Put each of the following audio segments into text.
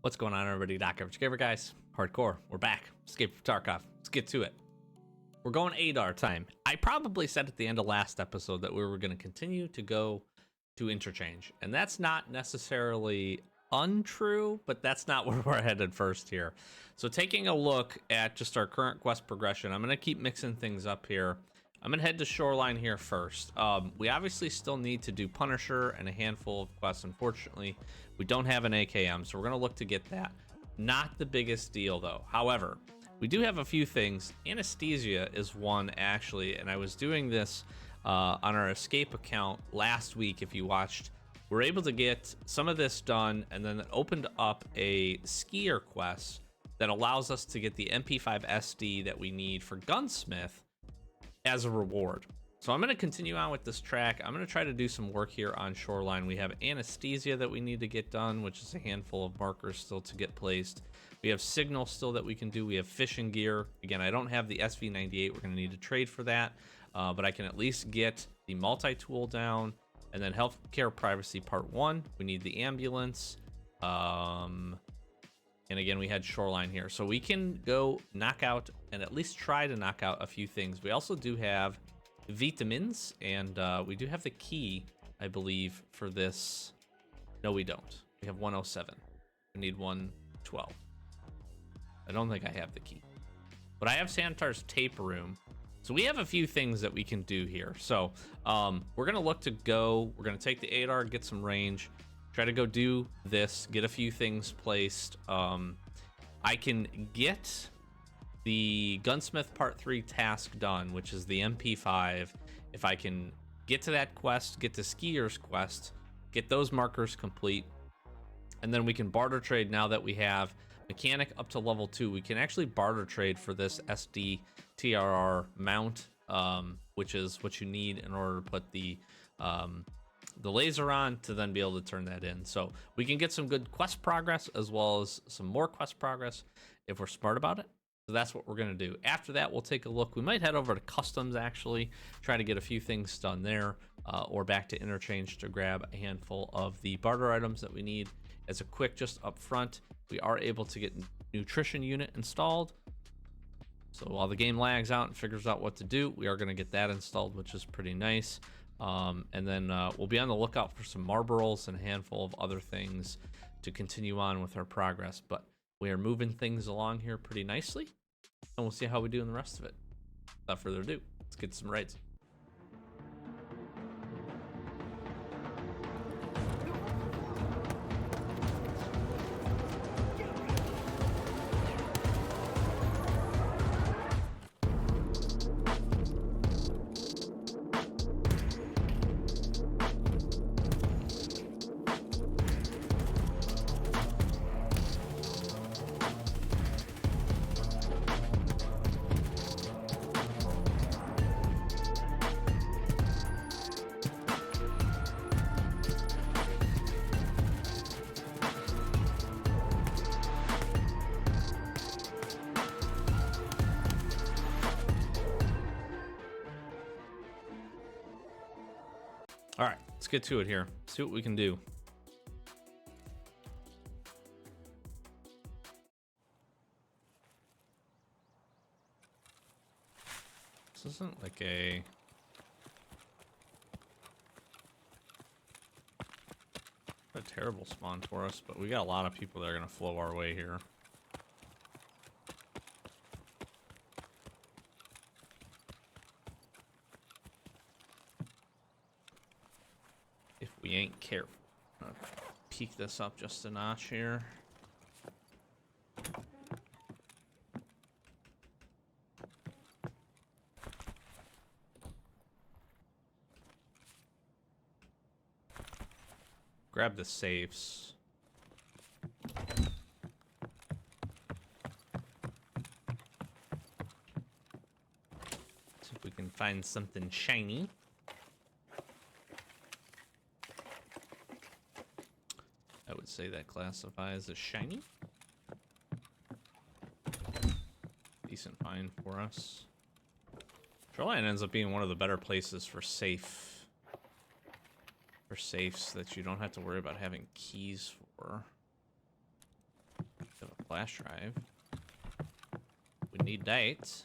What's going on, everybody? Doc Average Gamer, guys. Hardcore. We're back. Escape from Tarkov. Let's get to it. We're going ADAR time. I probably said at the end of last episode that we were going to continue to go to interchange, and that's not necessarily untrue, but that's not where we're headed first here. So taking a look at just our current quest progression, I'm going to keep mixing things up here. I'm gonna head to Shoreline here first. We obviously still need to do Punisher and a handful of quests. Unfortunately, we don't have an AKM, so we're gonna look to get that. Not the biggest deal though. However, we do have a few things. Anesthesia is one actually, and I was doing this on our escape account last week. If you watched, we're able to get some of this done, and then it opened up a skier quest that allows us to get the MP5 SD that we need for Gunsmith as a reward. So I'm going to continue on with this track. I'm going to try to do some work here on Shoreline. We have Anesthesia that we need to get done, which is a handful of markers still to get placed. We have Signal still that we can do. We have Fishing Gear. Again, I don't have the SV98. We're going to need to trade for that, but I can at least get the multi-tool down. And then Healthcare Privacy Part 1. We need the ambulance. And again, we had Shoreline here. So we can go knock out and at least try to knock out a few things. We also do have vitamins, and we do have the key, I believe, for this. No, we don't. We have 107. We need 112. I don't think I have the key. But I have Santar's tape room. So we have a few things that we can do here. So we're going to look to go. We're going to take the ADAR, get some range. Try to go do this, get a few things placed. I can get the Gunsmith Part 3 task done, which is the MP5. If I can get to that quest, get to Skier's quest, get those markers complete, and then we can barter trade now that we have Mechanic up to level 2. We can actually barter trade for this SD TRR mount, which is what you need in order to put the laser on to then be able to turn that in. So we can get some good quest progress as well as some more quest progress if we're smart about it. So that's what we're going to do. After that, we'll take a look. We might head over to customs, actually, try to get a few things done there, or back to interchange to grab a handful of the barter items that we need. As a quick, just up front, we are able to get nutrition unit installed. So while the game lags out and figures out what to do, we are going to get that installed, which is pretty nice. And then we'll be on the lookout for some Marlboros and a handful of other things to continue on with our progress. But we are moving things along here pretty nicely, and we'll see how we do in the rest of it. Without further ado, let's get some raids. All right, let's get to it here. See what we can do. This isn't like a terrible spawn for us, but we got a lot of people that are going to flow our way here. If we ain't careful. I'll peek this up just a notch here. Grab the safes. See if we can find something shiny. I would say that classifies as shiny. Decent find for us. Shoreline ends up being one of the better places for safes that you don't have to worry about having keys for. Flash drive. We need that.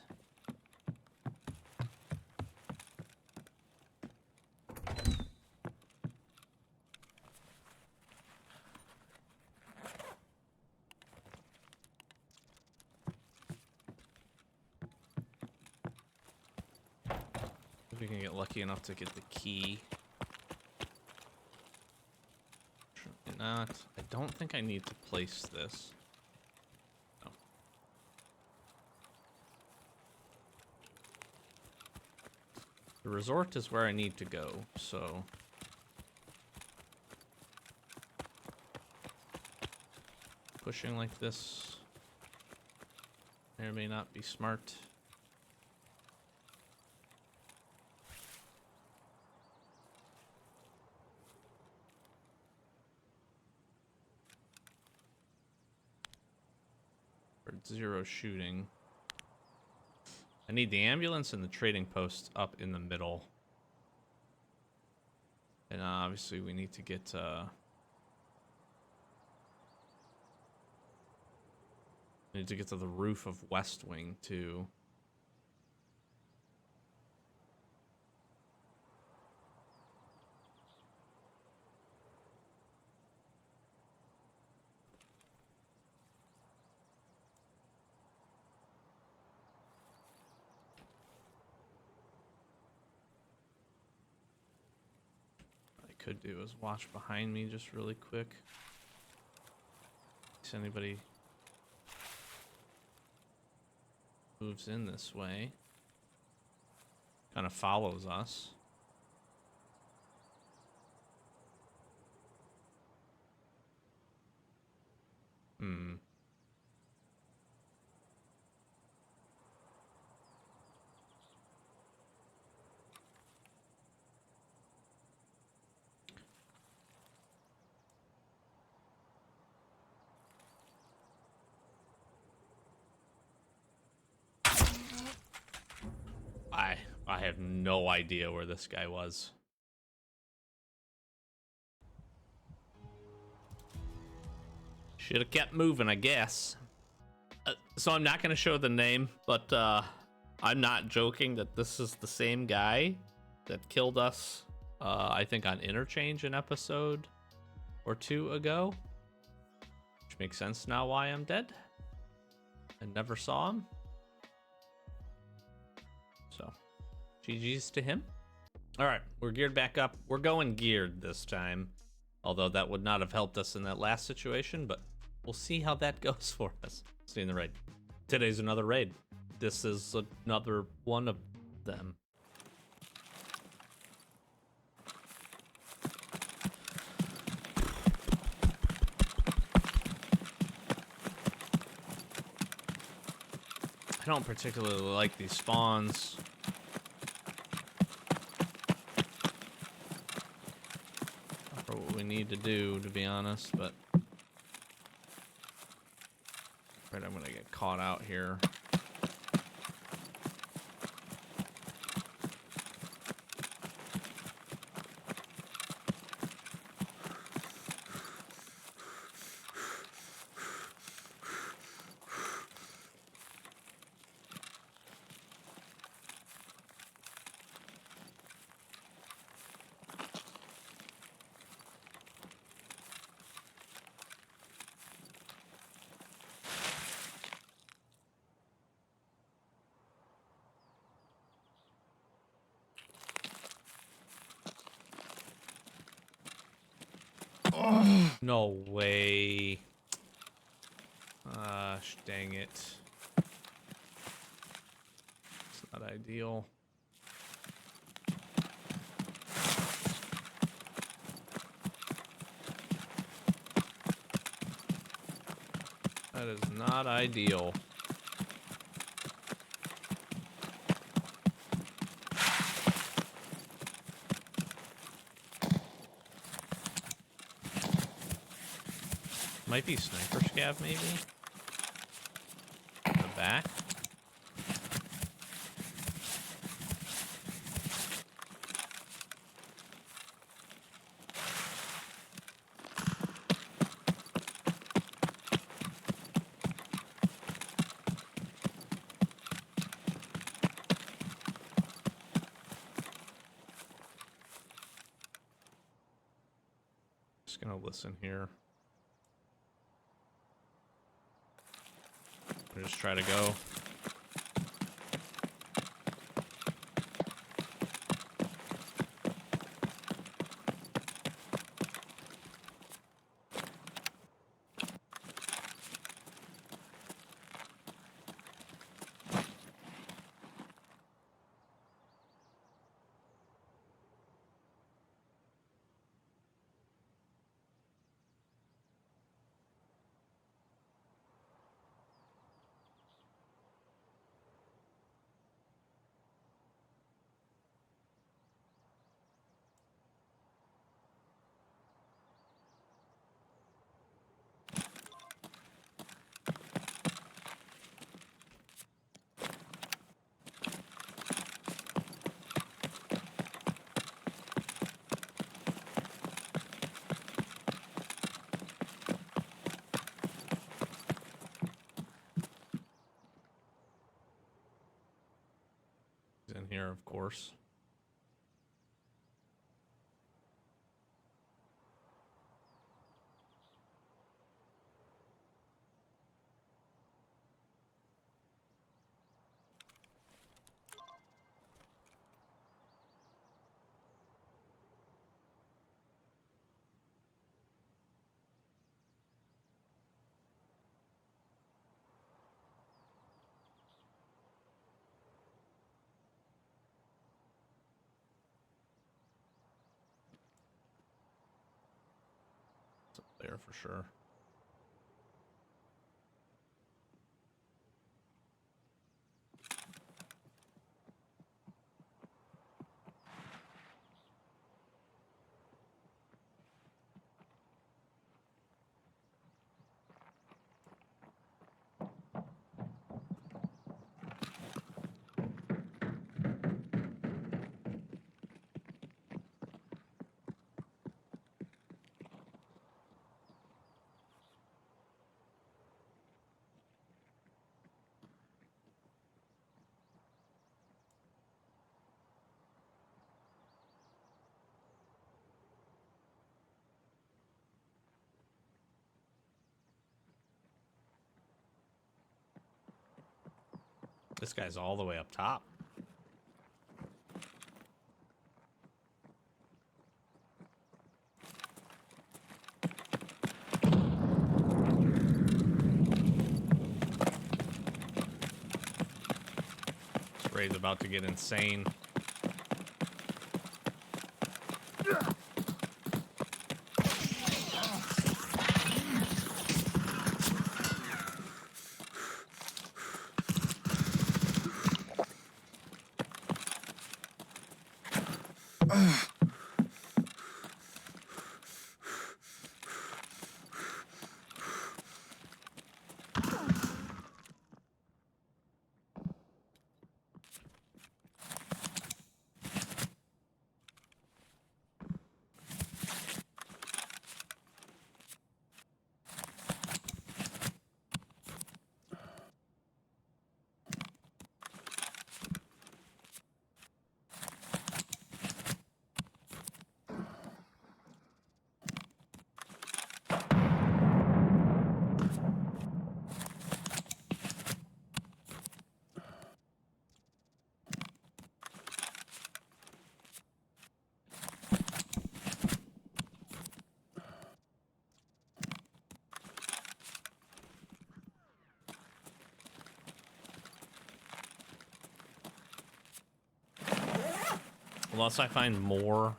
If we can get lucky enough to get the key. Surely not. I don't think I need to place this. No. The resort is where I need to go, so... Pushing like this may or may not be smart. Zero shooting. I need the ambulance and the trading post up in the middle. And obviously we need to get to the roof of West Wing too. Could do is watch behind me just really quick. In case anybody moves in this way. Kind of follows us. I have no idea where this guy was. Should have kept moving, I guess. So I'm not going to show the name, but I'm not joking that this is the same guy that killed us, I think on Interchange an episode or two ago. Which makes sense now why I'm dead. I never saw him. So, GG's to him. All right, we're geared back up. We're going geared this time. Although that would not have helped us in that last situation, but we'll see how that goes for us. See you in the raid. Today's another raid. This is another one of them. I don't particularly like these spawns. Not for what we need to do, to be honest, but... Right, I'm gonna get caught out here. No way. Dang it. It's not ideal. That is not ideal. Might be sniper scav, maybe? In the back? Gonna listen here. We'll just try to go. In here, of course. It's up there for sure. This guy's all the way up top. This raid's about to get insane. Unless I find more.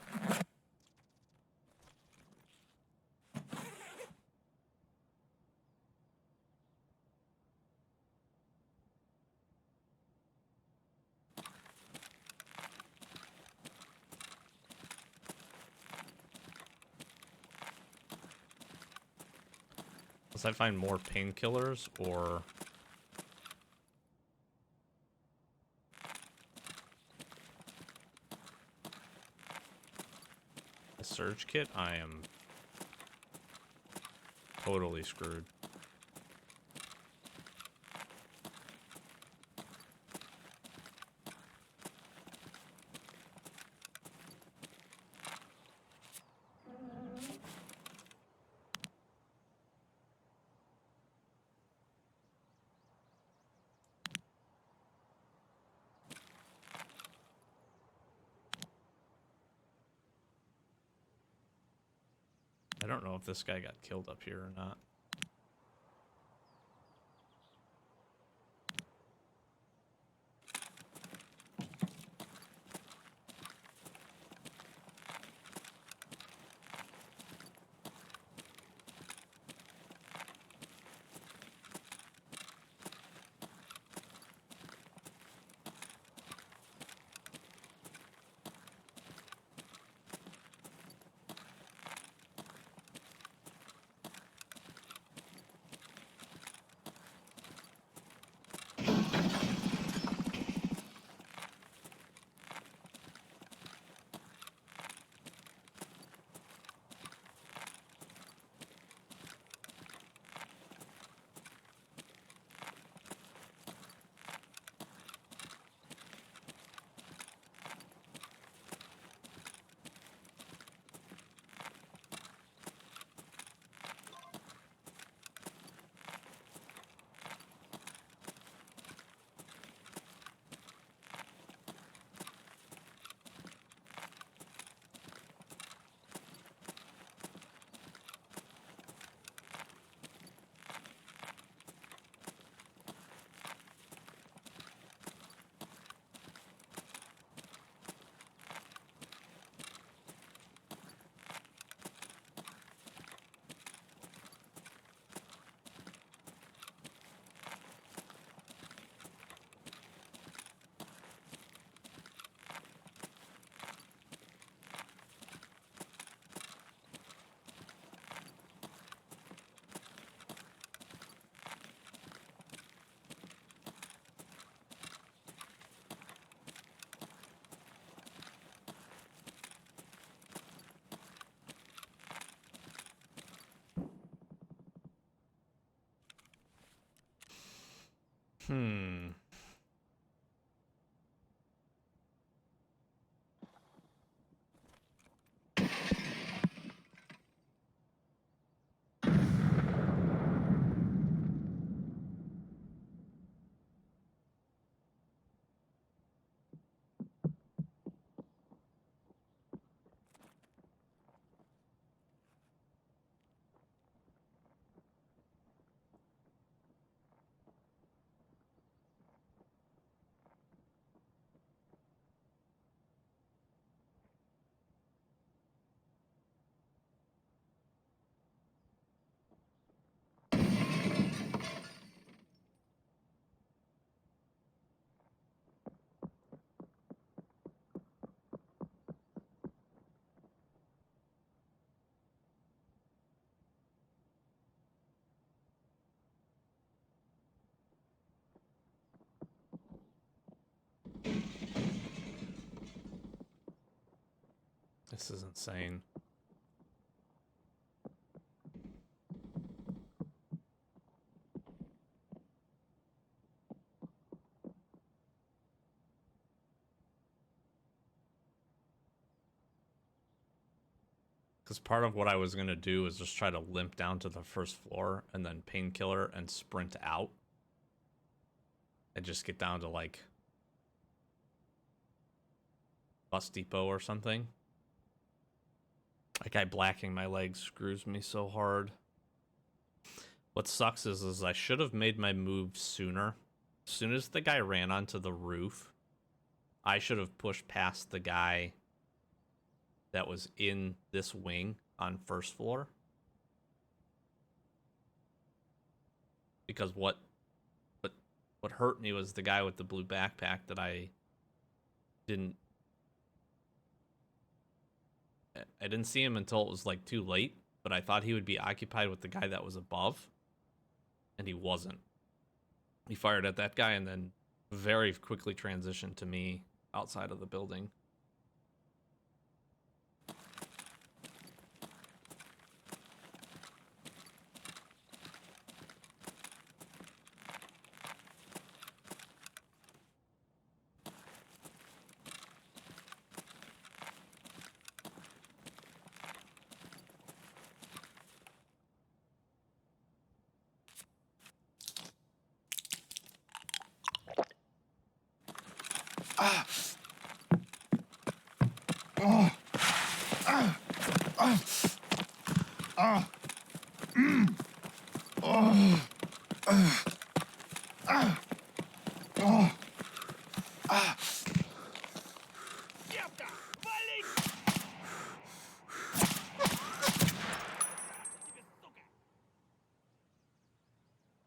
Unless I find more painkillers or surge kit, I am totally screwed. I don't know if this guy got killed up here or not. Hmm. This is insane. Because part of what I was going to do is just try to limp down to the first floor and then painkiller and sprint out. And just get down to, like, bus depot or something. That guy blacking my legs screws me so hard. What sucks is I should have made my move sooner. As soon as the guy ran onto the roof, I should have pushed past the guy that was in this wing on first floor. Because what hurt me was the guy with the blue backpack that I didn't see him until it was like too late, but I thought he would be occupied with the guy that was above, and he wasn't. He fired at that guy and then very quickly transitioned to me outside of the building.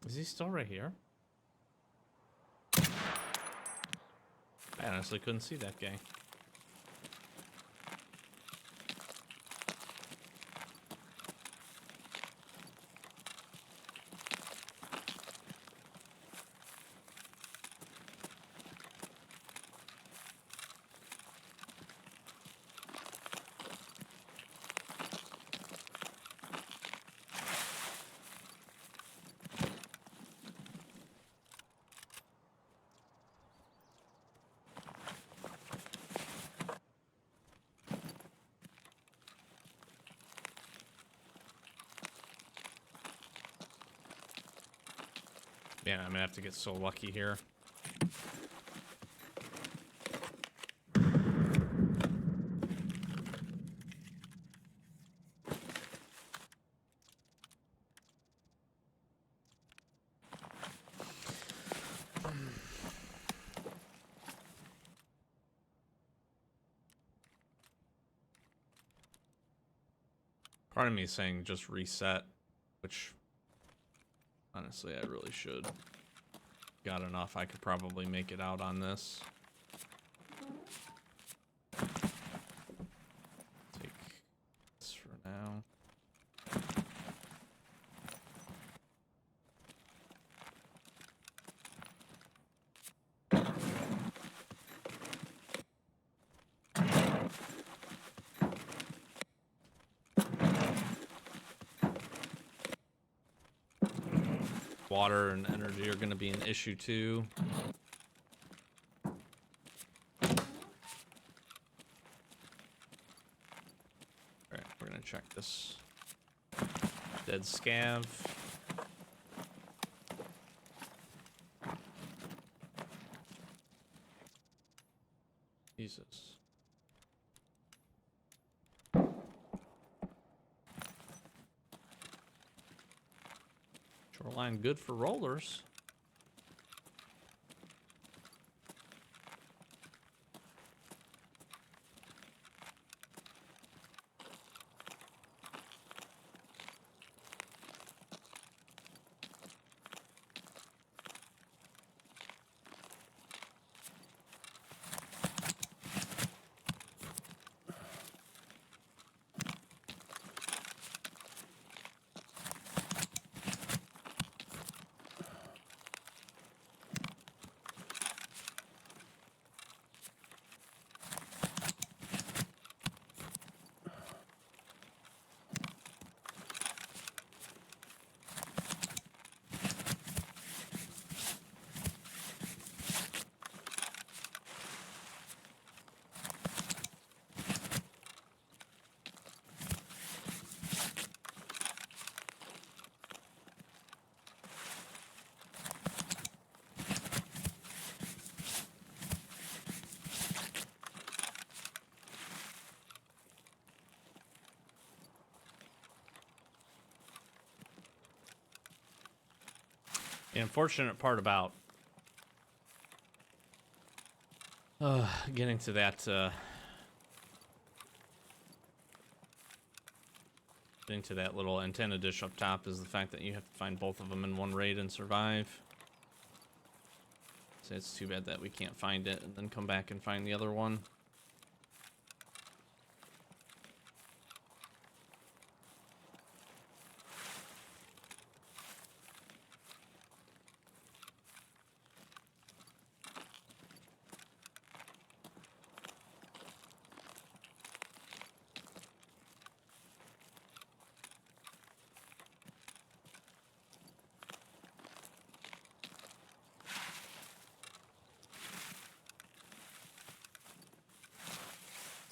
Is he still right here? I honestly couldn't see that guy. Man, I'm gonna have to get so lucky here. Part of me is saying just reset, which honestly I really should. Got enough, I could probably make it out on this. Take this for now. Water and energy are going to be an issue too. Alright, we're going to check this. Dead scav. Jesus. Shoreline good for rollers. The unfortunate part about getting to that little antenna dish up top is the fact that you have to find both of them in one raid and survive. So it's too bad that we can't find it and then come back and find the other one.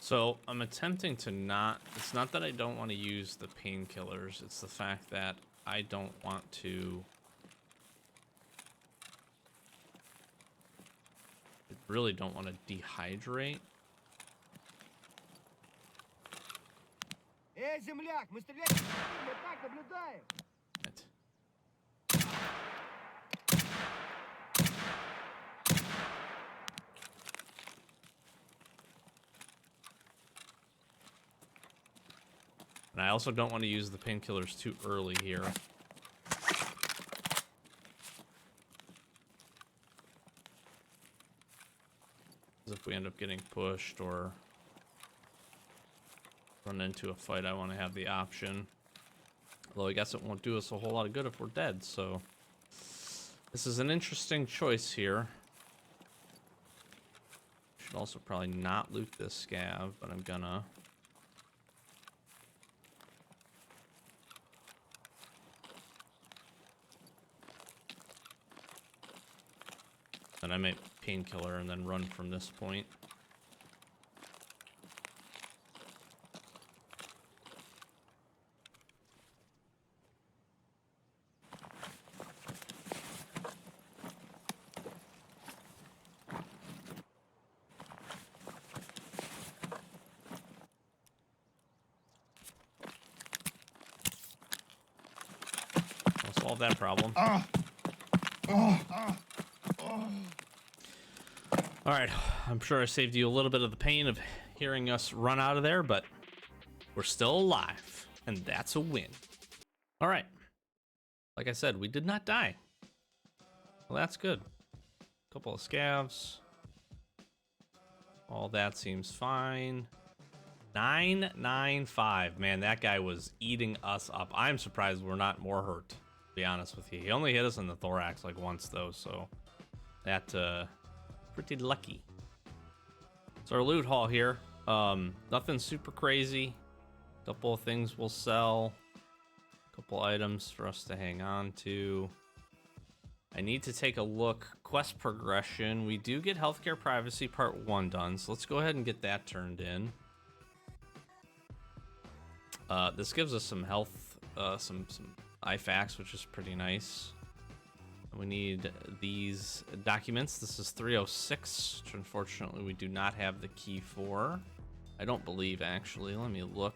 So I'm attempting to not, it's not that I don't want to use the painkillers, it's the fact that I don't want to, I really don't want to dehydrate. Yeah, земляк, мы стрелять не будем, мы так наблюдаем. And I also don't want to use the painkillers too early here. If we end up getting pushed or run into a fight, I want to have the option. Although I guess it won't do us a whole lot of good if we're dead, so this is an interesting choice here. Should also probably not loot this scav, but I'm gonna. And I might painkiller and then run from this point. I'll solve that problem. All right, I'm sure I saved you a little bit of the pain of hearing us run out of there, but we're still alive, and that's a win. All right, like I said, we did not die. Well, that's good. Couple of scavs. All that seems fine. 995. Man, that guy was eating us up. I'm surprised we're not more hurt, to be honest with you. He only hit us in the thorax like once, though, so that, pretty lucky. So our loot haul here, nothing super crazy. Couple of things we'll sell. Couple items for us to hang on to. I need to take a look. Quest progression. We do get healthcare privacy part 1 done, so let's go ahead and get that turned in. This gives us some health, some IFAKs, which is pretty nice. We need these documents. This is 306, which unfortunately we do not have the key for. I don't believe, actually. Let me look.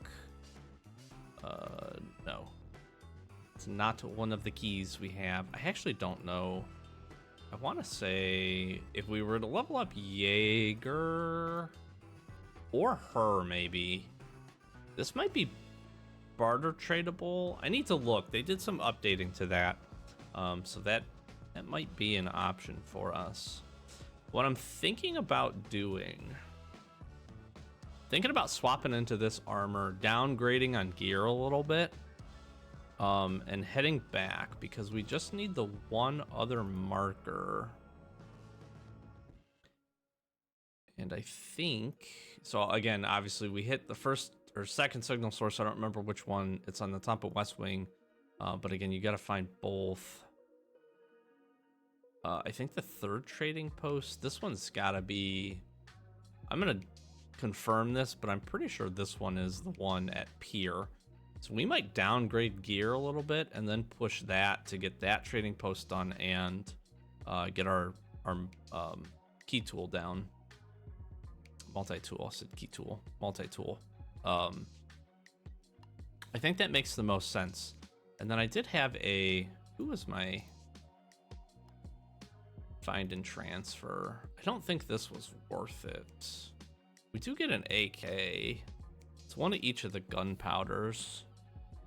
No. It's not one of the keys we have. I actually don't know. I want to say if we were to level up Jaeger or her, maybe. This might be barter tradable. I need to look. They did some updating to that. So that might be an option for us. What I'm thinking about doing, thinking about swapping into this armor, downgrading on gear a little bit, and heading back because we just need the one other marker. And I think, so again, obviously we hit the first or second signal source. I don't remember which one. It's on the top of West Wing. But again, you got to find both. I think the third trading post, this one's got to be, I'm going to confirm this, but I'm pretty sure this one is the one at Pier. So we might downgrade gear a little bit and then push that to get that trading post done and get our key tool down. Multi-tool, I said key tool, multi-tool. I think that makes the most sense. And then I did have a, who was my find and transfer? I don't think this was worth it. We do get an AK. It's one of each of the gunpowders.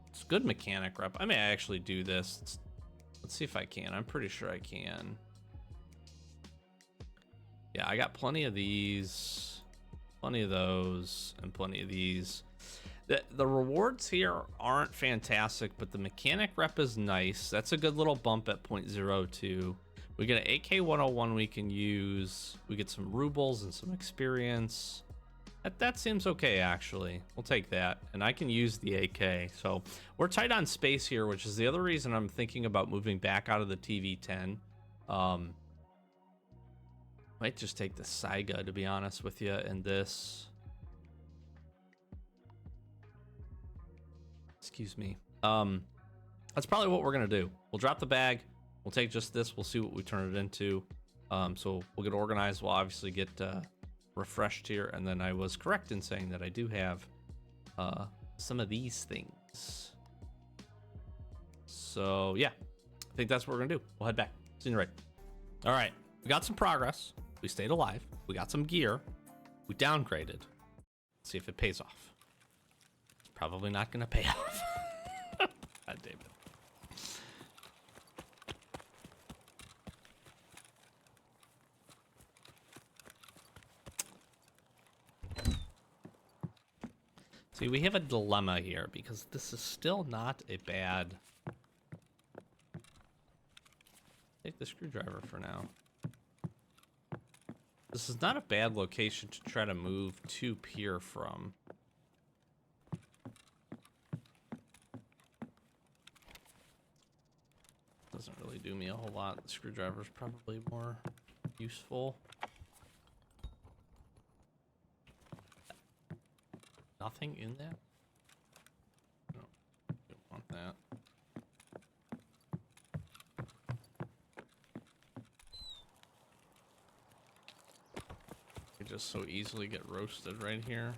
It's good mechanic rep. I may actually do this. Let's see if I can. I'm pretty sure I can. Yeah, I got plenty of these, plenty of those, and plenty of these. The rewards here aren't fantastic, but the mechanic rep is nice. That's a good little bump at 0.02. We get an AK-101 we can use. We get some rubles and some experience. That seems okay, actually. We'll take that. And I can use the AK. So we're tight on space here, which is the other reason I'm thinking about moving back out of the TV-10. Might just take the Saiga, to be honest with you, and this. Excuse me. That's probably what we're gonna do. We'll drop the bag. We'll take just this. We'll see what we turn it into. So we'll get organized. We'll obviously get refreshed here. And then I was correct in saying that I do have some of these things. So yeah, I think that's what we're gonna do. We'll head back. See you right. All right, we got some progress. We stayed alive. We got some gear. We downgraded. Let's see if it pays off. It's probably not gonna pay off. God damn it. See, we have a dilemma here because this is still not a bad... Take the screwdriver for now. This is not a bad location to try to move to pier from. Doesn't really do me a whole lot. The screwdriver's probably more useful. Nothing in there? No, don't want that. Could just so easily get roasted right here.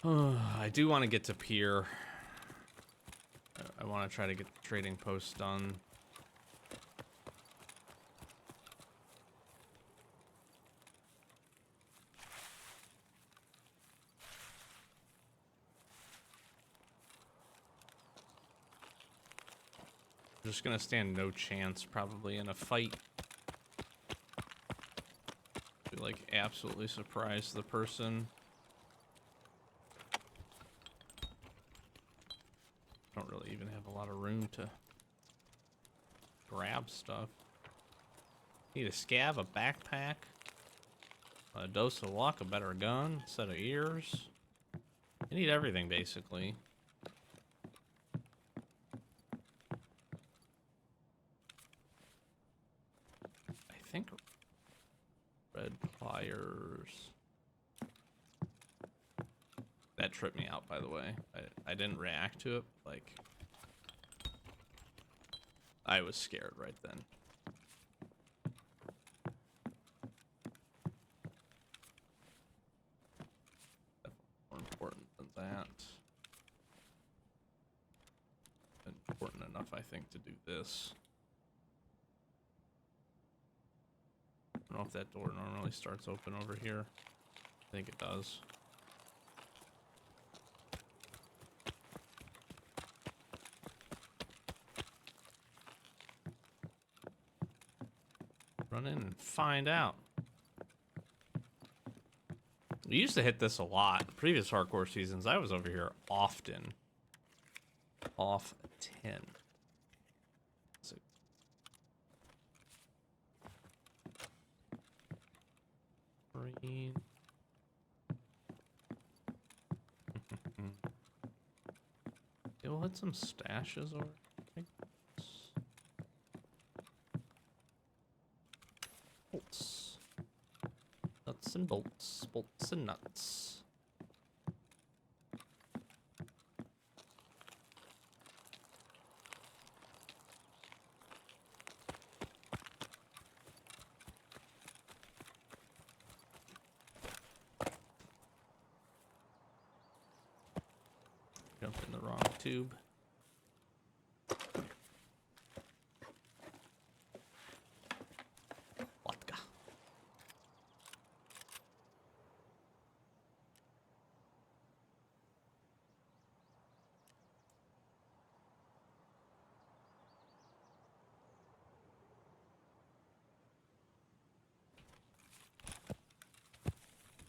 I do want to get to pier. I want to try to get the trading post done. I'm just gonna stand no chance probably in a fight. Be like absolutely surprise the person. Don't really even have a lot of room to grab stuff. Need a scav, a backpack, a dose of luck, a better gun, a set of ears. I need everything basically. I think red pliers. That tripped me out, by the way. I didn't react to it. Like, I was scared right then. Definitely more important than that. Important enough, I think, to do this. I don't know if that door normally starts open over here. I think it does. Run in and find out. We used to hit this a lot. Previous hardcore seasons, I was over here often. Off 10. So green. Yeah, we'll hit some stashes over. Bolts. Nuts and bolts. Bolts and nuts. Jumped in the wrong tube. Vodka.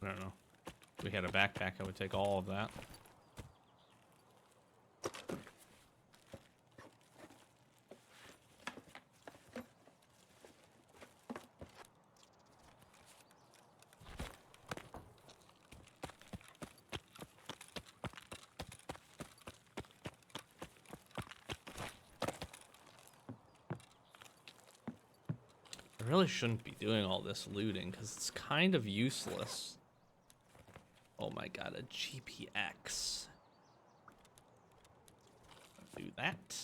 I don't know. If we had a backpack, I would take all of that. I really shouldn't be doing all this looting because it's kind of useless. Oh my god, a GPX. Do that.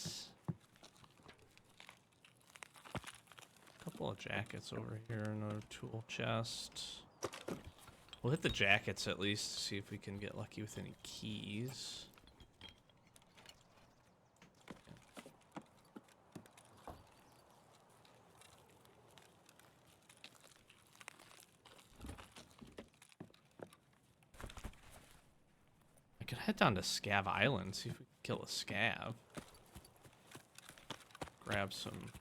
couple of jackets over here, another tool chest. We'll hit the jackets at least to see if we can get lucky with any keys. I could head down to Scav Island, see if we can kill a scav. Grab some.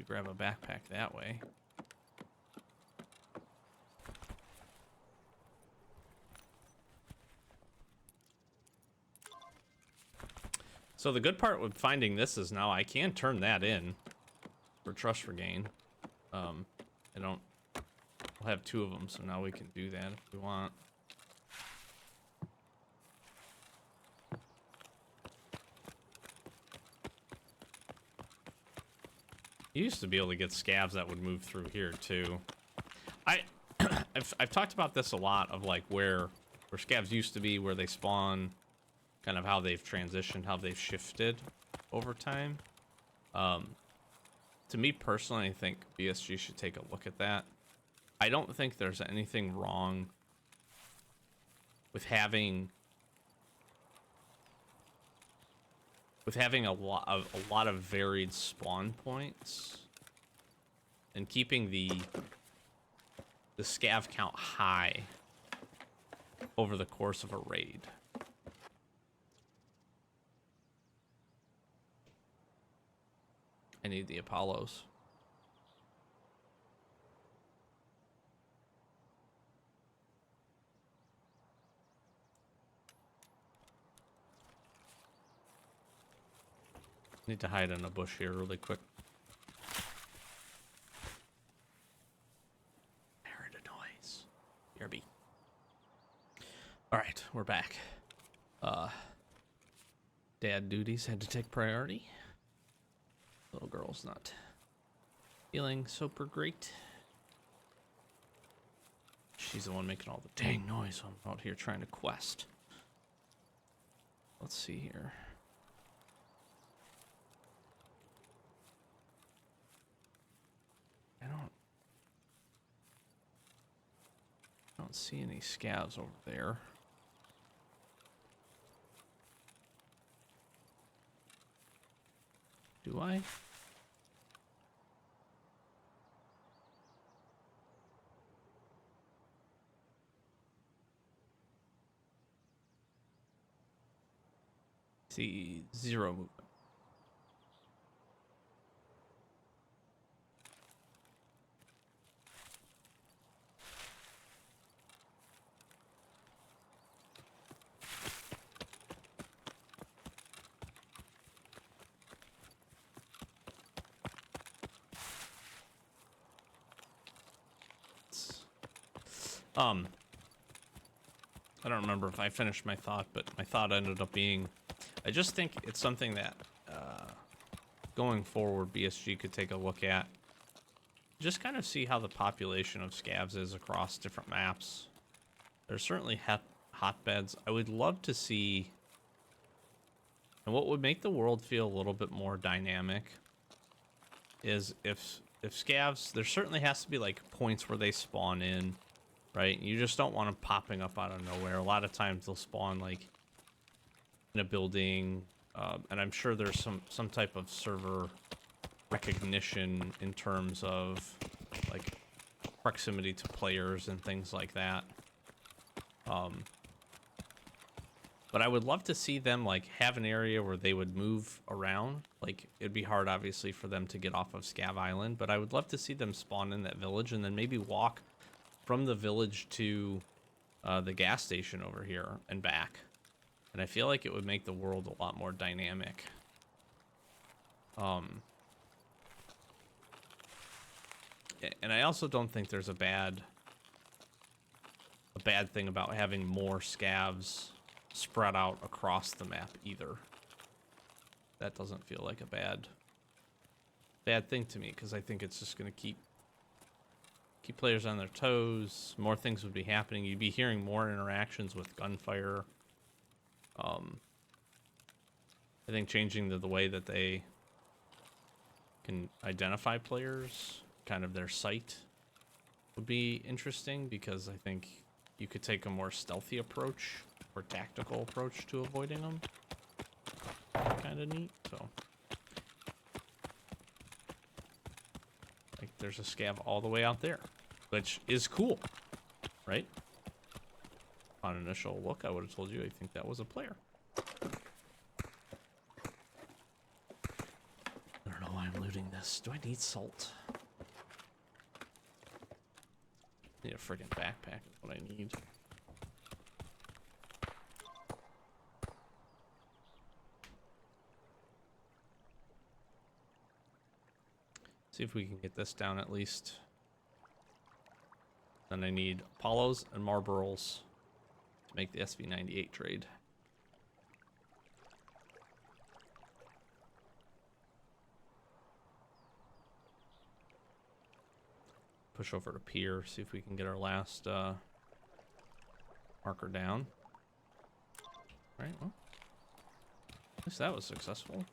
Grab a backpack that way. So the good part with finding this is now I can turn that in for trust regain. I don't. We'll have 2 of them, so now we can do that if we want. You used to be able to get scavs that would move through here too. I've talked about this a lot of like where scavs used to be, where they spawn, kind of how they've transitioned, how they've shifted over time. To me personally, I think BSG should take a look at that. I don't think there's anything wrong with having a lot of varied spawn points and keeping the scav count high over the course of a raid. I need the Apollos. Need to hide in a bush here really quick. I heard a noise. BRB. Alright, we're back. Dad duties had to take priority. Little girl's not feeling super great. She's the one making all the dang noise when I'm out here trying to quest. Let's see here. I don't see any scavs over there. Do I? See 0 movement. I don't remember if I finished my thought, but my thought ended up being, I just think it's something that going forward BSG could take a look at. Just kind of see how the population of scavs is across different maps. There's certainly hotbeds. I would love to see, and what would make the world feel a little bit more dynamic is if scavs, there certainly has to be like points where they spawn in, right? You just don't want them popping up out of nowhere. A lot of times they'll spawn like in a building, and I'm sure there's some type of server recognition in terms of like proximity to players and things like that. But I would love to see them like have an area where they would move around. Like it'd be hard obviously for them to get off of Scav Island, but I would love to see them spawn in that village and then maybe walk from the village to the gas station over here and back. And I feel like it would make the world a lot more dynamic. And I also don't think there's a bad thing about having more scavs spread out across the map either. That doesn't feel like a bad thing to me, because I think it's just going to keep players on their toes. More things would be happening. You'd be hearing more interactions with gunfire. I think changing the way that they can identify players, kind of their sight would be interesting, because I think you could take a more stealthy approach or tactical approach to avoiding them. Kind of neat. So, like, there's a scav all the way out there, which is cool, right? On initial look, I would have told you I think that was a player. I don't know why I'm looting this. Do I need salt? I need a friggin' backpack is what I need. See if we can get this down at least. Then I need Apollos and Marlboros to make the SV98 trade. Push over to pier, see if we can get our last marker down. All right, well, at least that was successful.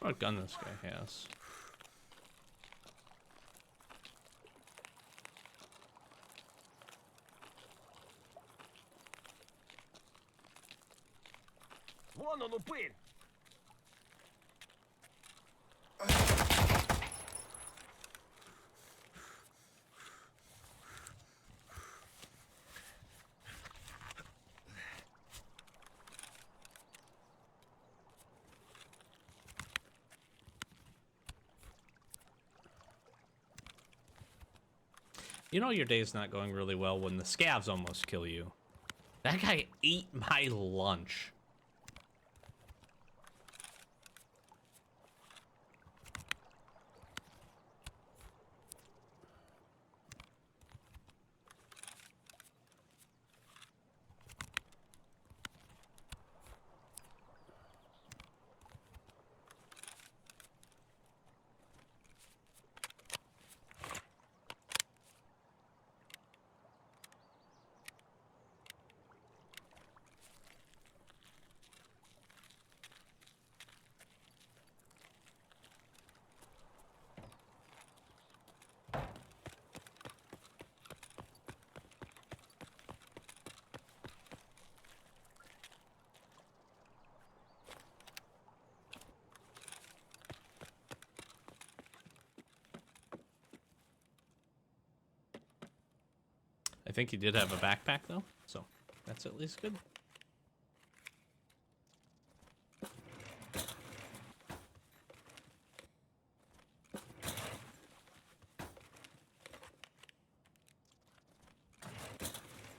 What gun this guy has? Вон он, упырь! You know your day's not going really well when the scavs almost kill you. That guy ate my lunch. I think he did have a backpack though, so that's at least good.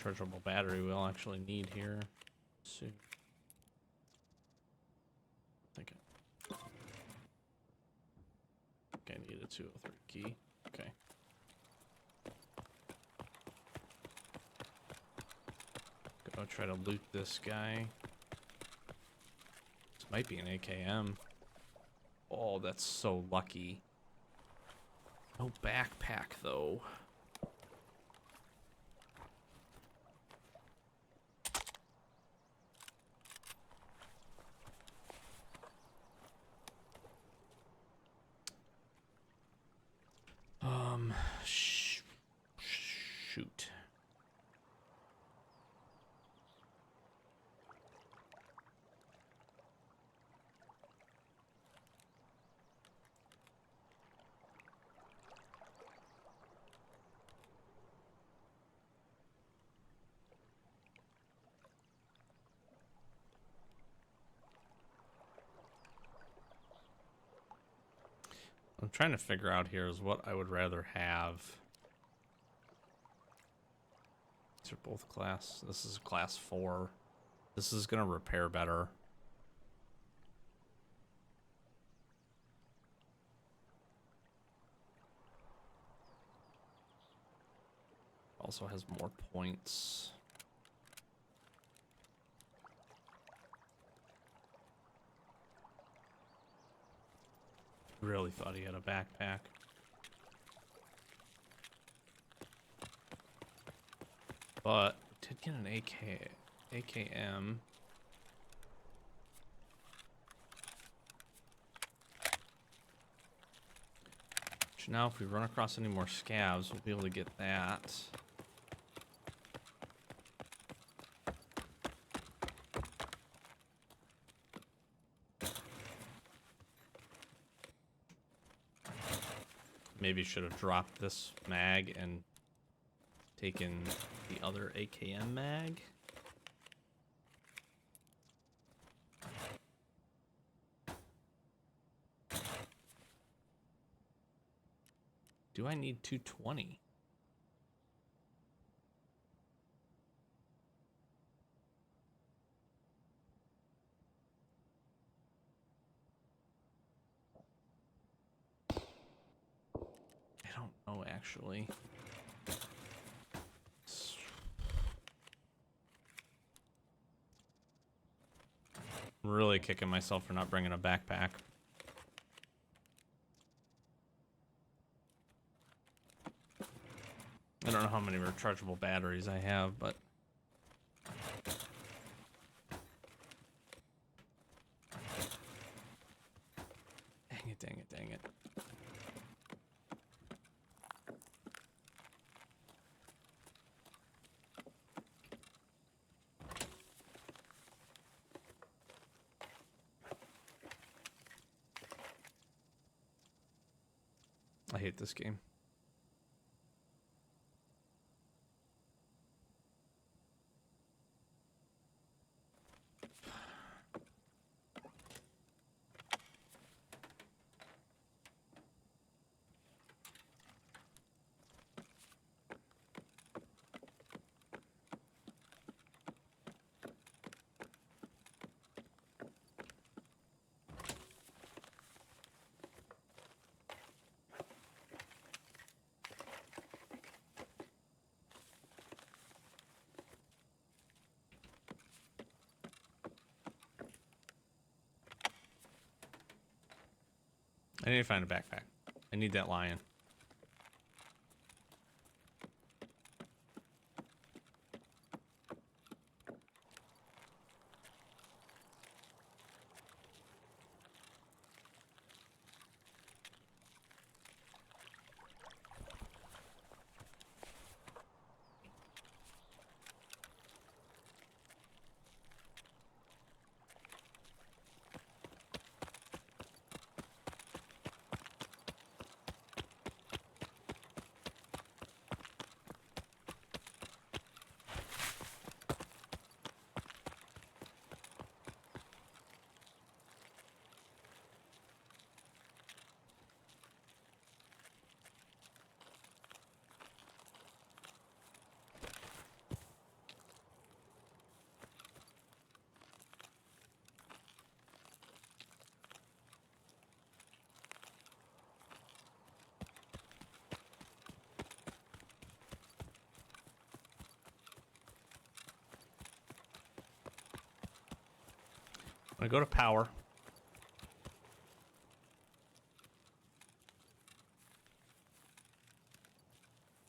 Chargeable battery we'll actually need here soon. I think I need a 203 key. Okay. Go try to loot this guy. This might be an AKM. Oh, that's so lucky. No backpack though. Shoot. I'm trying to figure out here is what I would rather have. These are both class. This is class 4. This is gonna repair better. also has more points. Really thought he had a backpack. But did get an AKM. Which now if we run across any more scavs, we'll be able to get that. Maybe should have dropped this mag and taken the other AKM mag. Do I need 220? I don't know, actually. I'm really kicking myself for not bringing a backpack. I don't know how many rechargeable batteries I have, but dang it, dang it, dang it. I hate this game. I need to find a backpack. I need that lion. I go to power.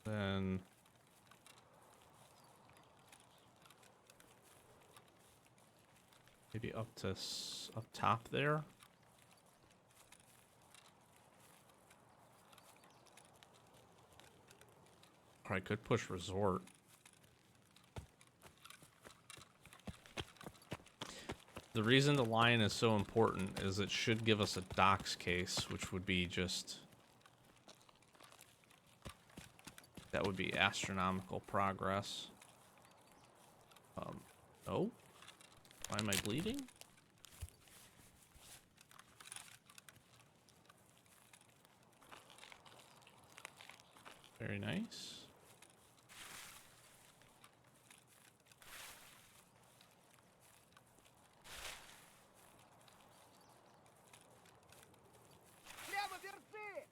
Then maybe up to up top there. Or I could push resort. The reason the lion is so important is it should give us a docks case, which would be just... that would be astronomical progress. Oh? Why am I bleeding? Very nice. Прямо держи!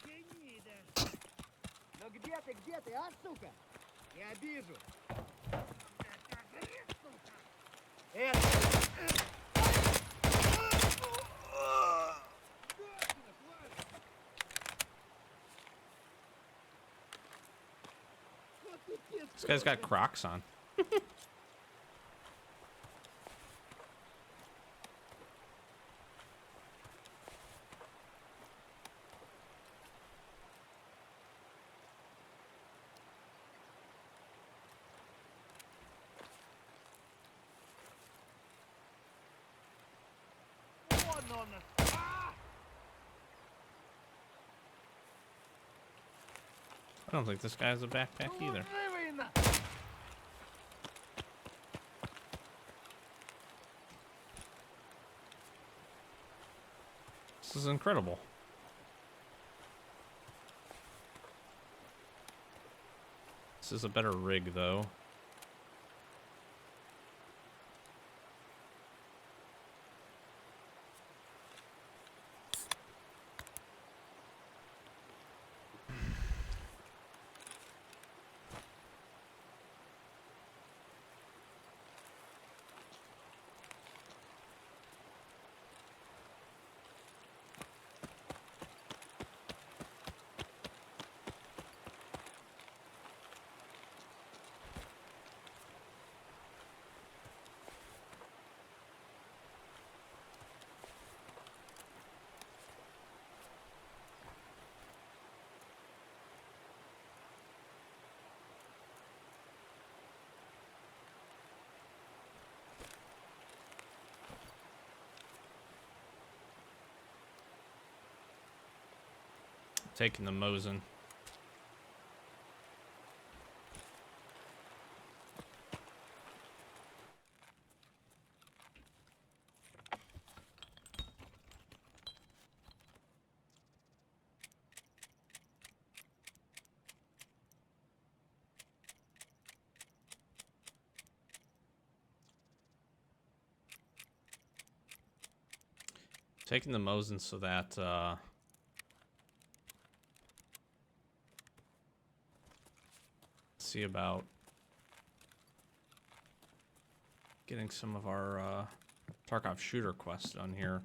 Гнида! Где ты, а, сука? Я вижу. This guy's got Crocs on. Вон он. А! I don't think this guy has a backpack either. Живый на! This is incredible. This is a better rig, though. Taking the Mosin. Taking the Mosin so that see about getting some of our Tarkov shooter quests done here.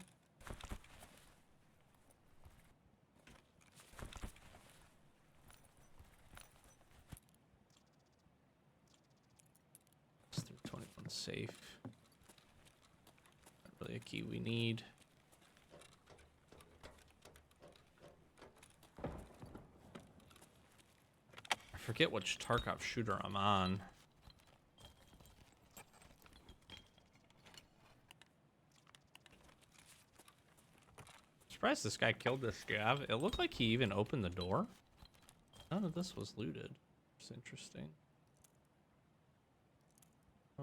It's 321 safe. Not really a key we need. I forget which Tarkov shooter I'm on. Surprised this guy killed this scav. It looked like he even opened the door. None of this was looted. It's interesting. I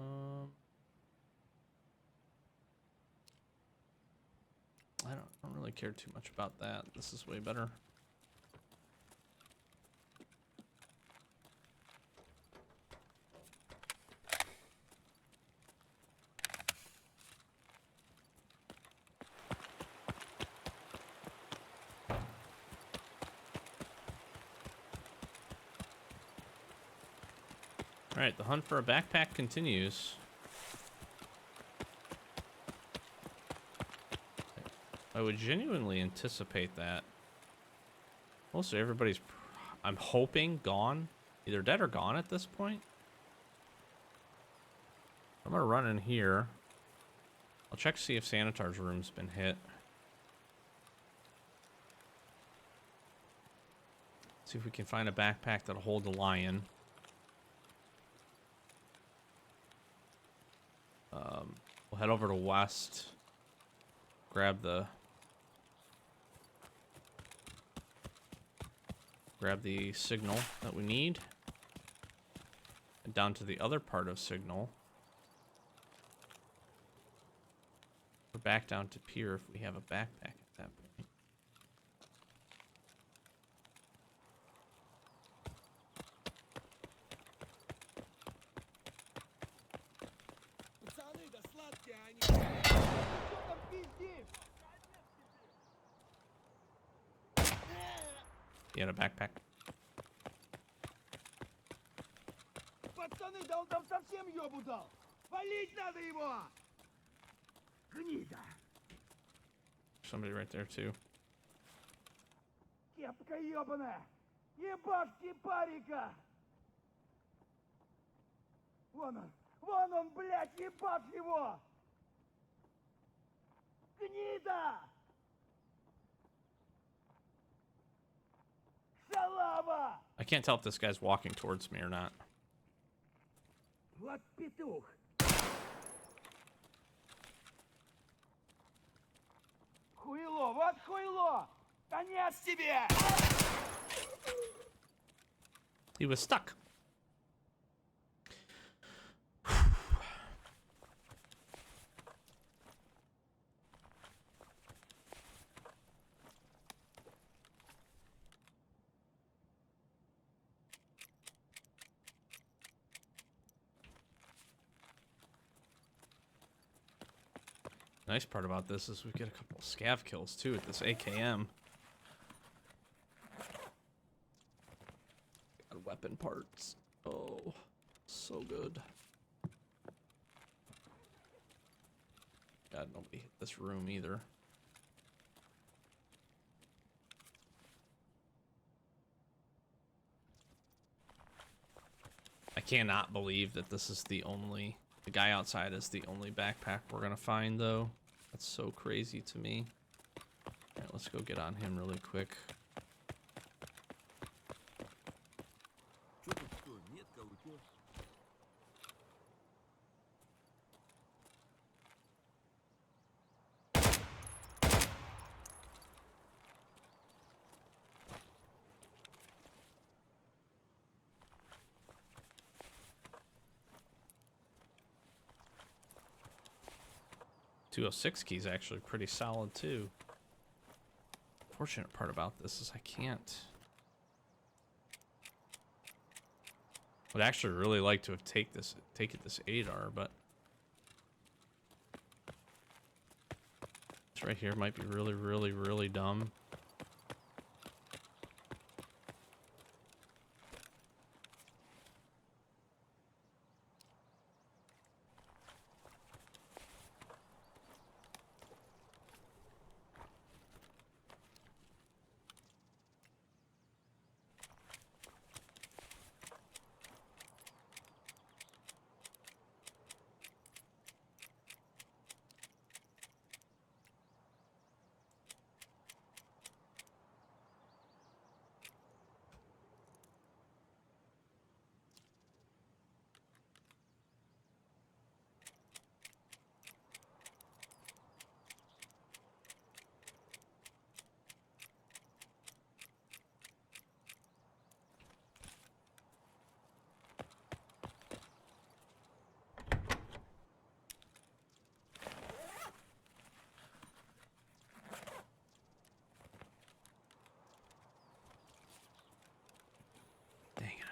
don't really care too much about that. This is way better. All right, the hunt for a backpack continues. I would genuinely anticipate that most of everybody's, I'm hoping, gone. Either dead or gone at this point. I'm gonna run in here. I'll check to see if Sanitar's room's been hit. See if we can find a backpack that'll hold the lion. We'll head over to West. Grab the signal that we need. And down to the other part of signal. We're back down to pier if we have a backpack at that point. Пацаны, да сладкие они. Что там пиздишь? You had a backpack? Да он там совсем ёбу дал. Валить надо его. Гнида. Somebody right there too. Кепка ёбаная. Ебашки парика. Вон он, блядь, ебашь его. Гнида. Шалава. I can't tell if this guy's walking towards me or not. Вот петух. Хуйло, вот хуйло. Конец тебе. He was stuck. Nice part about this is we get a couple of scav kills too at this AKM. Got weapon parts. Oh, so good. God, nobody hit this room either. I cannot believe that this is the guy outside is the only backpack we're gonna find though. That's so crazy to me. Alright, let's go get on him really quick. .206 key is actually pretty solid too. Fortunate part about this is I can't. Would actually really like to have taken this ADAR, but this right here might be really dumb.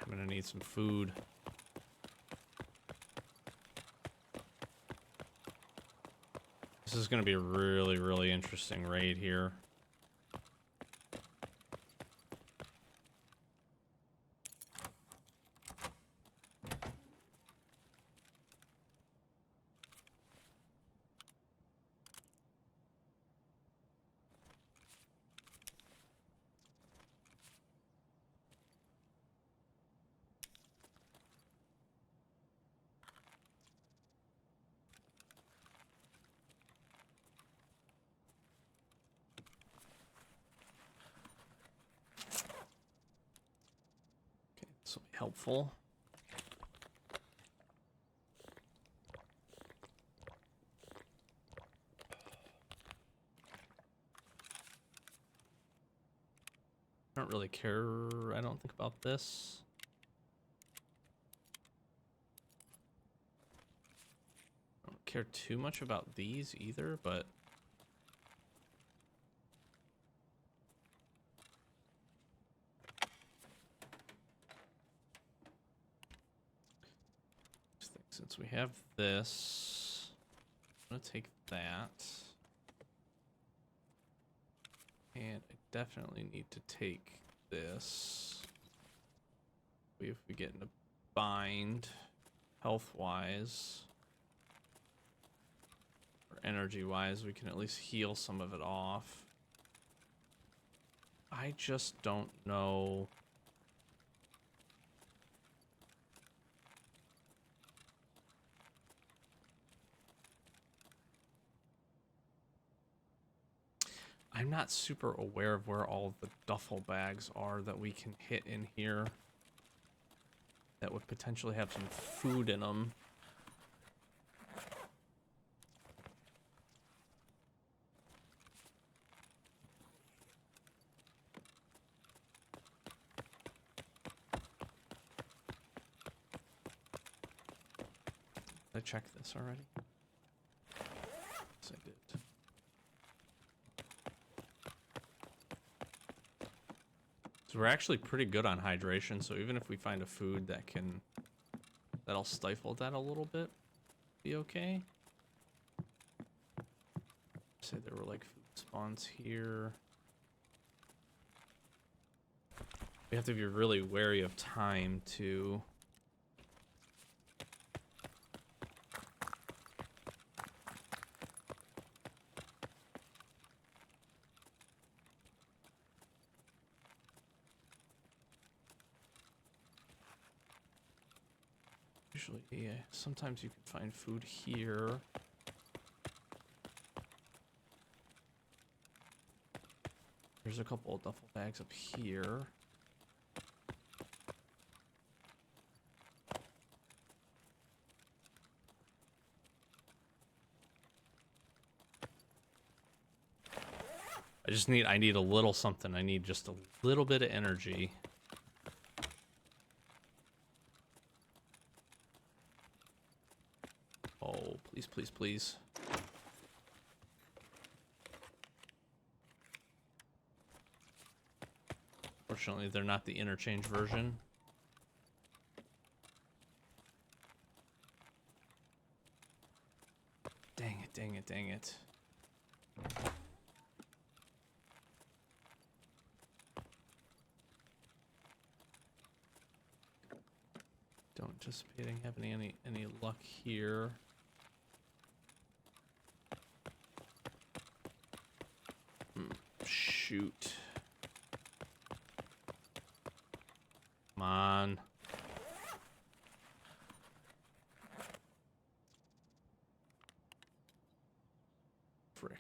I'm gonna need some food. This is gonna be a really interesting raid here. This will be helpful. I don't really care, I don't think about this. I don't care too much about these either, but since we have this, I'm gonna take that. And I definitely need to take this. If we get in a bind. health-wise or energy-wise, we can at least heal some of it off. I just don't know. I'm not super aware of where all of the duffel bags are that we can hit in here that would potentially have some food in them. Did I check this already? Yes, I did. So we're actually pretty good on hydration, so even if we find a food that'll stifle that a little bit, be okay. Say there were like food spawns here. We have to be really wary of time too. Usually, yeah, sometimes you can find food here. There's a couple of duffel bags up here. I need a little something. I need just a little bit of energy. Oh, please, please, please. Fortunately, they're not the interchange version. Dang it, dang it, dang it. Don't anticipate having any luck here. Shoot. Come on. Frick.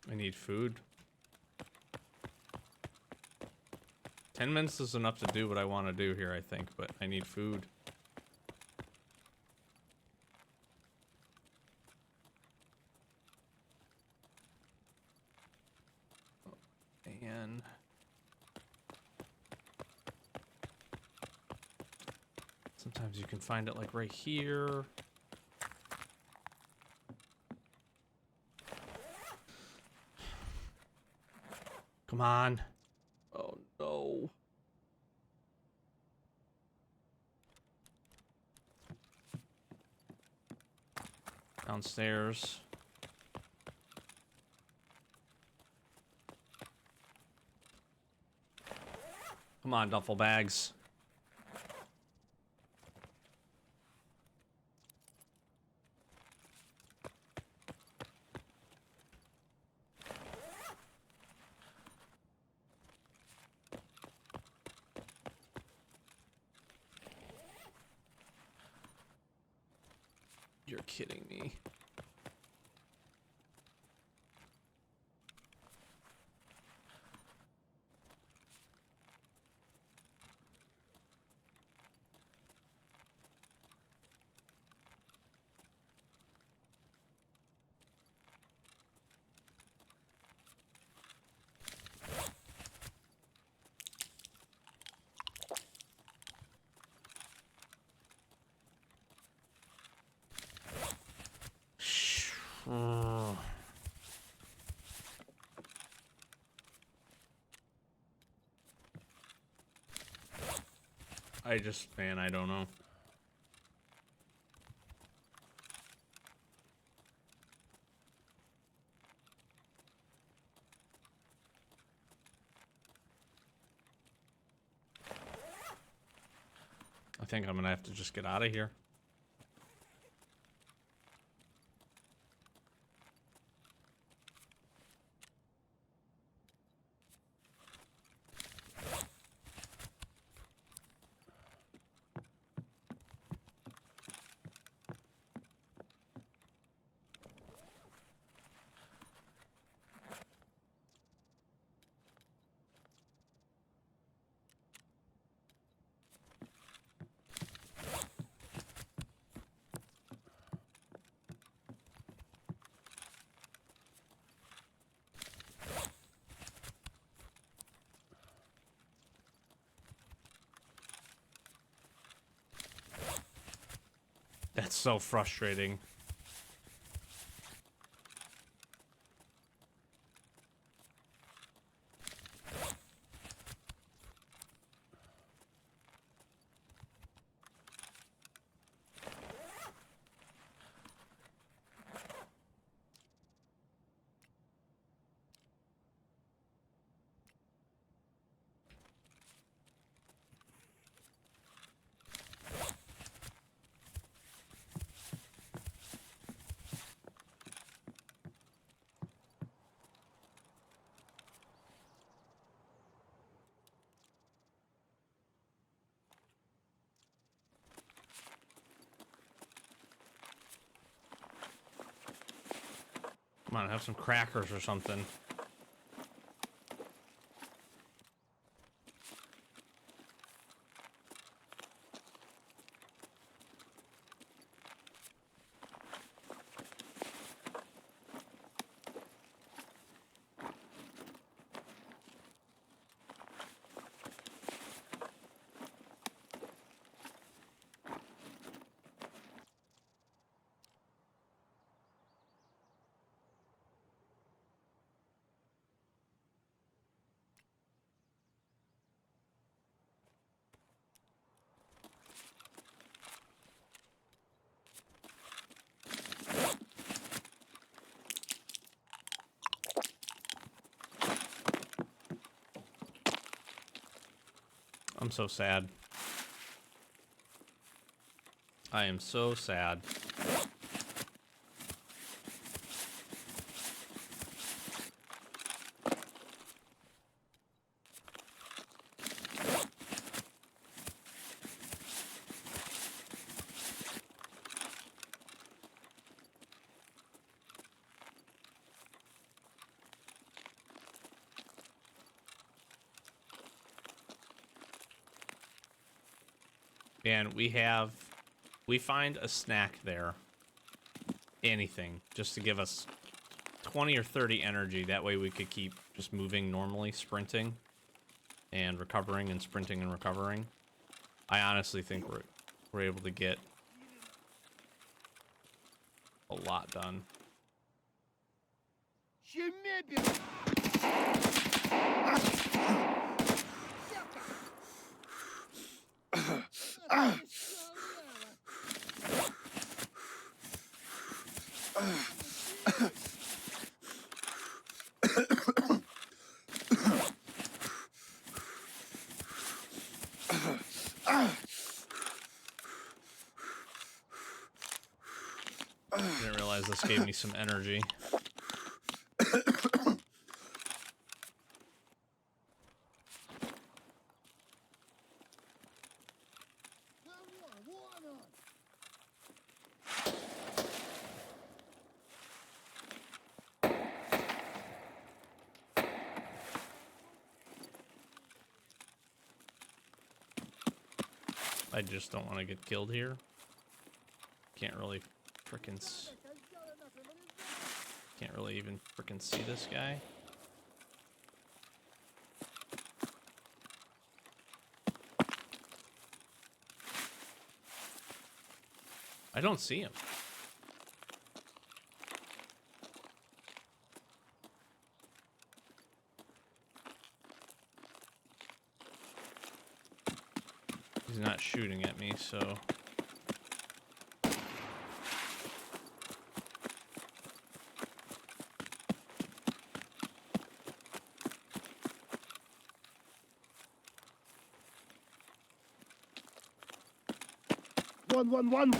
I need food. 10 minutes is enough to do what I want to do here, I think, but I need food. And sometimes you can find it like right here. Come on. Oh no. Downstairs. Come on, duffel bags. You're kidding me. Man, I don't know. I think I'm gonna have to just get out of here. That's so frustrating. Come on, have some crackers or something. I'm so sad. I am so sad. And we find a snack there. Anything, just to give us 20 or 30 energy. That way we could keep just moving normally, sprinting and recovering and sprinting and recovering. I honestly think we're able to get a lot done. Didn't realize this gave me some energy. I just don't want to get killed here. Can't really even frickin' see this guy. I don't see him. He's not shooting at me, so... One.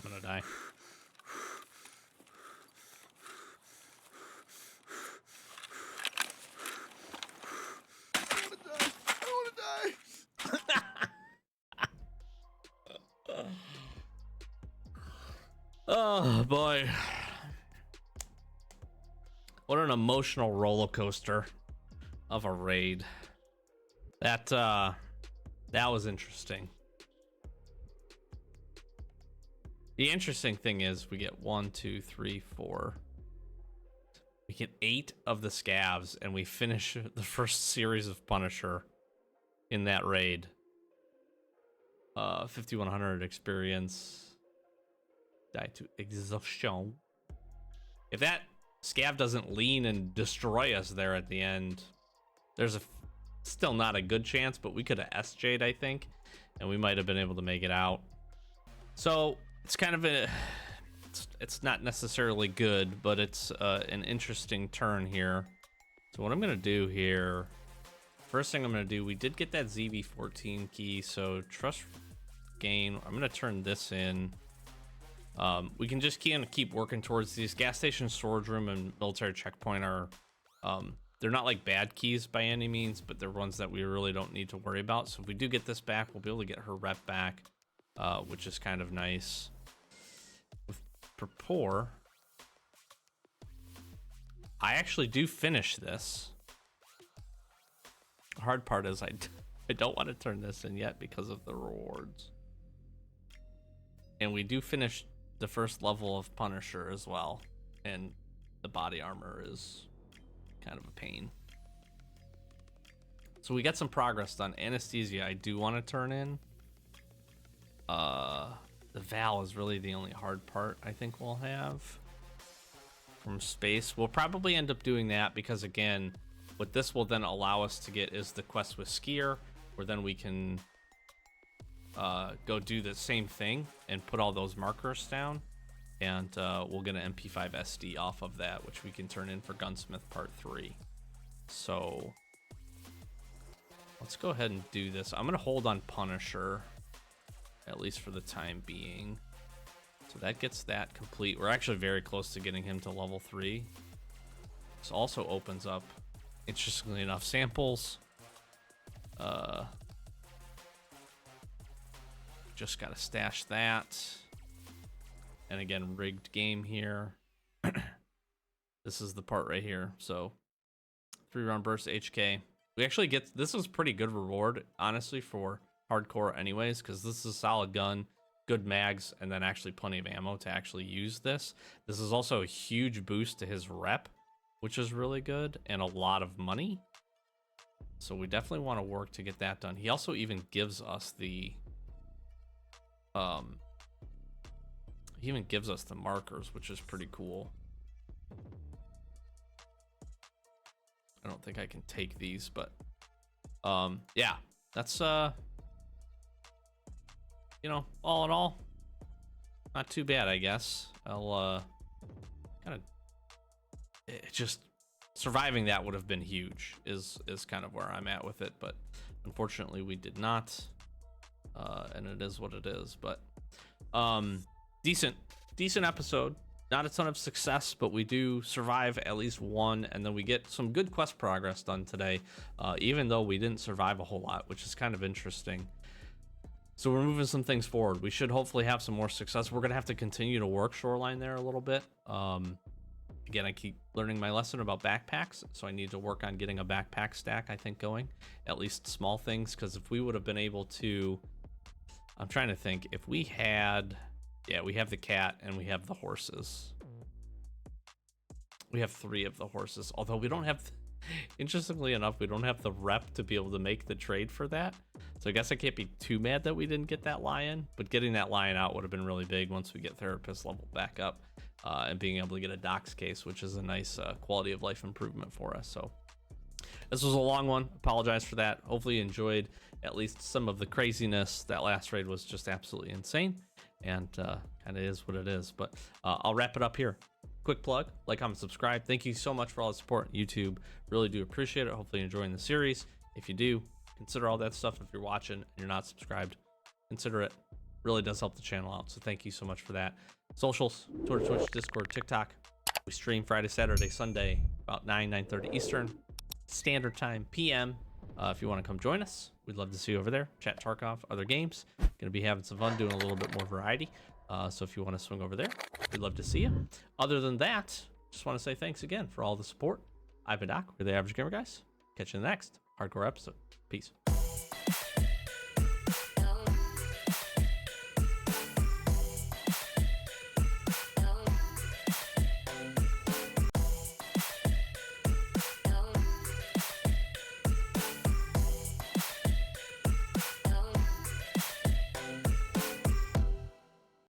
I'm gonna die. I wanna die. Oh boy. What an emotional roller coaster of a raid. That was interesting. The interesting thing is we get 1, 2, 3, 4. We get 8 of the scavs and we finish the first series of Punisher in that raid. 5100 experience. Die to exhaustion. If that scav doesn't lean and destroy us there at the end, there's still not a good chance, but we could have SJ'd, I think, and we might have been able to make it out. So it's kind of it's not necessarily good, but it's an interesting turn here. So what I'm gonna do here, first thing I'm gonna do, we did get that ZB14 key, so trust gain. I'm gonna turn this in. We can just keep working towards these. Gas station, storage room, and military checkpoint are they're not like bad keys by any means, but they're ones that we really don't need to worry about. So if we do get this back, we'll be able to get her rep back, which is kind of nice. With Purpore, I actually do finish this. The hard part is I don't want to turn this in yet because of the rewards. And we do finish the first level of Punisher as well, and the body armor is kind of a pain. So we got some progress done. Anesthesia I do want to turn in. The Val is really the only hard part I think we'll have. From space, we'll probably end up doing that because, again, what this will then allow us to get is the quest with Skier, where then we can go do the same thing and put all those markers down, and we'll get an MP5 SD off of that, which we can turn in for Gunsmith Part 3. So let's go ahead and do this. I'm gonna hold on Punisher, at least for the time being. So that gets that complete. We're actually very close to getting him to level 3. This also opens up, interestingly enough, samples. Just gotta stash that. And again, rigged game here. This is the part right here. So 3-round burst HK. We actually get, this was pretty good reward, honestly, for hardcore anyways, because this is a solid gun, good mags, and then actually plenty of ammo to actually use this. This is also a huge boost to his rep, which is really good, and a lot of money. So we definitely want to work to get that done. He also even gives us the markers, which is pretty cool. I don't think I can take these, but yeah, that's you know, all in all, not too bad, I guess. I'll kind of, just surviving that would have been huge is kind of where I'm at with it, but unfortunately we did not, and it is what it is. But decent episode. Not a ton of success, but we do survive at least one, and then we get some good quest progress done today, even though we didn't survive a whole lot, which is kind of interesting. So we're moving some things forward. We should hopefully have some more success. We're gonna have to continue to work shoreline there a little bit. Again, I keep learning my lesson about backpacks, so I need to work on getting a backpack stack, I think, going. At least small things, because if we would have been able to... I'm trying to think. If we had... Yeah, we have the cat and we have the horses. We have 3 of the horses, although we don't have... Interestingly enough, we don't have the rep to be able to make the trade for that. So I guess I can't be too mad that we didn't get that lion, but getting that lion out would have been really big once we get therapist level back up. And being able to get a docs case, which is a nice quality of life improvement for us. So this was a long one. Apologize for that. Hopefully you enjoyed at least some of the craziness. That last raid was just absolutely insane, and kind of is what it is. But I'll wrap it up here. Quick plug, like, comment, subscribe. Thank you so much for all the support. YouTube, really do appreciate it. Hopefully you're enjoying the series. If you do, consider all that stuff. If you're watching and you're not subscribed, consider it. Really does help the channel out. So thank you so much for that. Socials, Twitter, Twitch, Discord, TikTok. We stream Friday, Saturday, Sunday, about 9:30 Eastern Standard Time, PM. If you want to come join us, we'd love to see you over there. Chat Tarkov, other games. Gonna be having some fun, doing a little bit more variety. So if you want to swing over there, we'd love to see you. Other than that, just want to say thanks again for all the support. I've been Doc. We're the Average Gamer Guys. Catch you in the next hardcore episode. Peace.